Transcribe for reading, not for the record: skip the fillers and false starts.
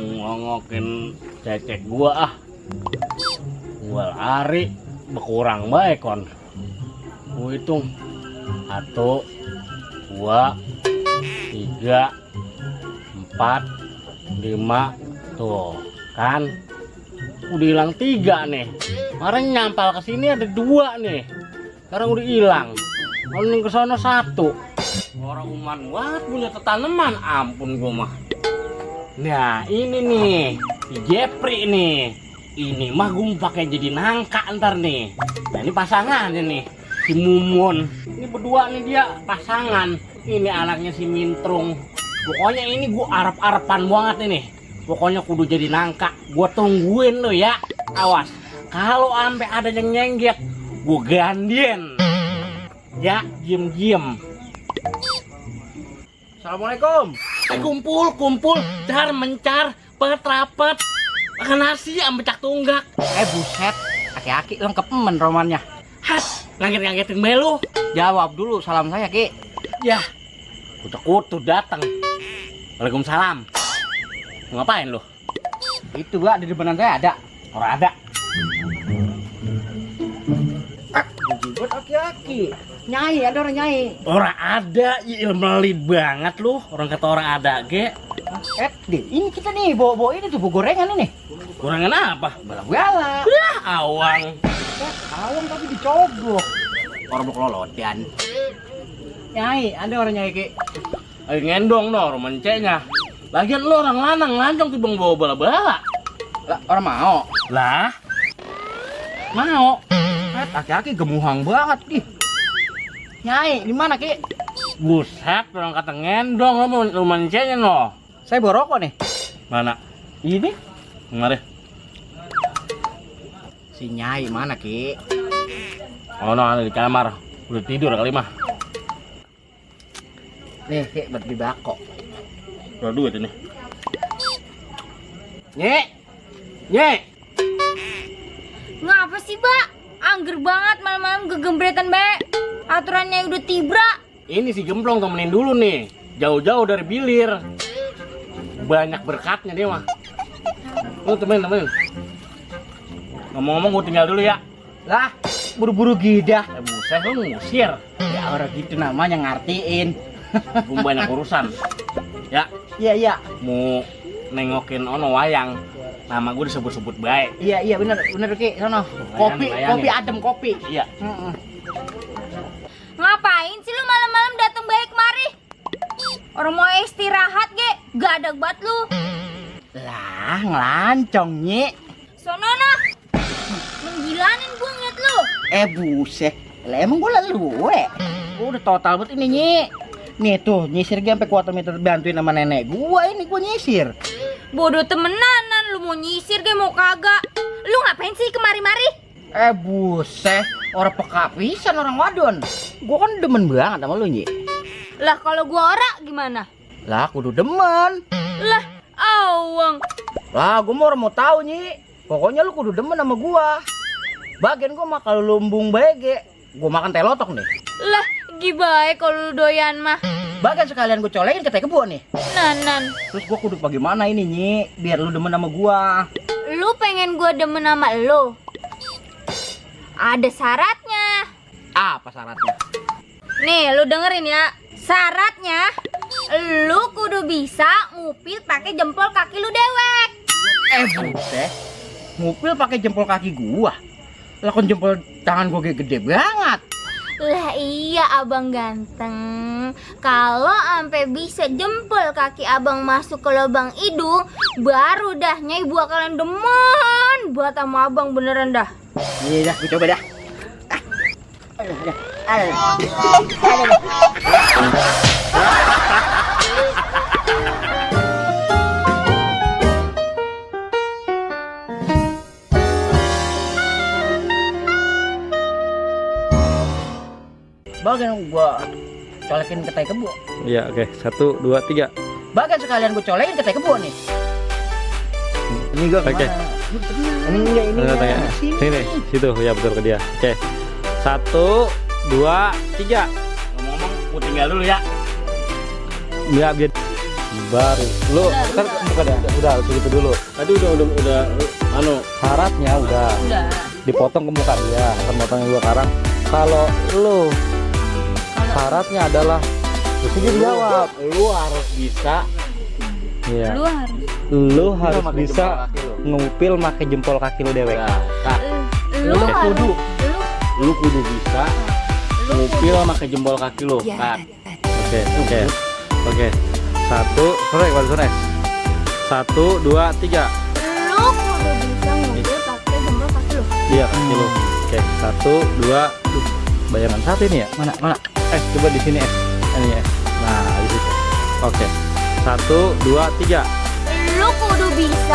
Ngongokin cecek gua gua lari berkurang baik kon. Gua hitung 1, 2, 3, 4, 5 tuh kan udah hilang 3 nih. Kemarin nyampal ke sini ada 2 nih, sekarang udah hilang. Kalau ke sono 1. Orang uman banget punya tanaman, ampun gua mah. Nah ini nih si Jepri nih, ini mah gue mau pakai jadi nangka ntar nih. Nah ini pasangannya nih si Mumun, ini berdua nih dia pasangan. Ini anaknya si Mintrung. Pokoknya ini gue arep-arepan banget nih. Pokoknya kudu jadi nangka. Gue tungguin lo ya, awas kalau sampai ada yang nyengget gue gandien ya, diem. Assalamualaikum. Kumpul, car mencar, rapet, makan nasi sama cak tunggak. Buset, aki-aki lengkap romannya. Has, ngangget-nganggetin melu. Jawab dulu salam saya, Ki. Ya, kutu datang. Waalaikumsalam. Ngapain lu? Itu gak di depanan saya ada. Orang ada. Buat aki-aki. Nyai, ada orang nyai. Orang ada, ya melit banget lu. Orang kata orang ada, ge. Ini kita nih bawa ini tuh, bawa gorengan ini. Gorengan apa? Bala-bala. Awang. Awang tapi dicogok. Orang lolodan. Nyai, ada orang nyai, Ki. Ayo ngendong no, romancenya. Lagian lu orang lanang lancong tiba bawa bala-bala. Lah, orang mau. Lah. Mau. Aki-aki gemuhang banget, Ki. Nyai, di mana, Ki? Buset, orang kata ngendong lu mancenya no. Saya bawa rokok nih. Mana? Ini? Mari. Si Nyai mana, Ki? Oh no, ada di kamar. Udah tidur kali mah. Nih, Ki, buat beli bako. Berapa duit ini? Nyek. Ngapa sih, Mbak? Angger banget malam-malam gegembretan, Mbak. Aturannya udah tibra. Ini si Gemplong temenin dulu nih. Jauh-jauh dari bilir. Banyak berkatnya dia mah. Lu temenin. Ngomong-ngomong gue tinggal dulu ya. Lah, buru-buru gidah. Buset, lu ngusir. Ya orang gitu namanya ngartiin. Gue banyak urusan. Ya, Iya. mau nengokin ono wayang. Nama gue disebut-sebut baik. Iya, bener Ki. Sono. Kopi adem kopi. Iya. Ngapain sih lu malam-malam datang baik kemari? Orang mau istirahat, ge. Gak ada banget lu. Lah, ngelancong, Nyek. Sono nah. Menggilanin gue ngeliat lu. Buset. Lah emang gue lalu, udah total banget ini, Nyek. Nih tuh, nyisir gue sampai kuarter meter bantuin sama nenek gua ini, gua nyisir. Bodoh temenanan, lu mau nyisir ge mau kagak. Lu ngapain sih kemari-mari? Buset, orang peka pisan orang wadon. Gua kan demen banget sama lu, Nyi. Lah kalau gua ora gimana? Lah, kudu demen. Lah, awang. Lah, gua mau tahu, Nyi. Pokoknya lu kudu demen sama gua. Bagian gua mah kalau lumbung bege, gua makan teh lotok nih. Lah, gibae kalau lu doyan mah. Bagian sekalian gua colekin ke teh kebun nih. Nanan. Terus gua kudu bagaimana ini, Nyi? Biar lu demen sama gua. Lu pengen gua demen sama lu? Ada syaratnya. Apa syaratnya? Nih, lu dengerin ya. Syaratnya lu kudu bisa ngupil pakai jempol kaki lu dewek. Buset. Ngupil pakai jempol kaki gua. Lah kan jempol tangan gua gede banget. Lah iya abang ganteng. Kalau sampai bisa jempol kaki abang masuk ke lubang hidung, baru dah Nyai bakalan demen buat sama abang beneran dah. Iya dah, gue coba dah. Bagian gua colekin ke teh kebo. Iya, oke. 1, 2, 3. Bagian sekalian gua colekin ke teh kebo nih. Ini gua Oke. kemana? Enggak ini Tengah, ya. tengah. Sini. Sini, situ ya betul ke dia. Oke. 1, 2, 3. Ngomong-ngomong, aku tinggal dulu ya. Ya biar baru. Lu ntar buka deh. Udah segitu dulu. Tadi udah anu. Syaratnya udah dipotong ke muka dia, akan potongnya dua karang. Kalau lu syaratnya adalah terus dia jawab. Lu harus bisa. Iya. Lu harus Lu harus pakai bisa jempol kaki lu. ngupil make jempol kaki lu dewek. Ya, Kak. lu Lu harus kudu. Lu kudu bisa lu ngupil pakai jempol kaki lu. Ya. Kak. Oke, oke. Oke. 1, sore, baru sore. 1, 2, 3. lu kudu bisa ngupil pakai jempol kaki lu. Iya, kaki lu. Oke, 1, 2. Bayangan satu ini ya? Mana? Mana? Coba di sini ini ya. Nah, di situ. Oke. 1, 2, 3. Lu kudu bisa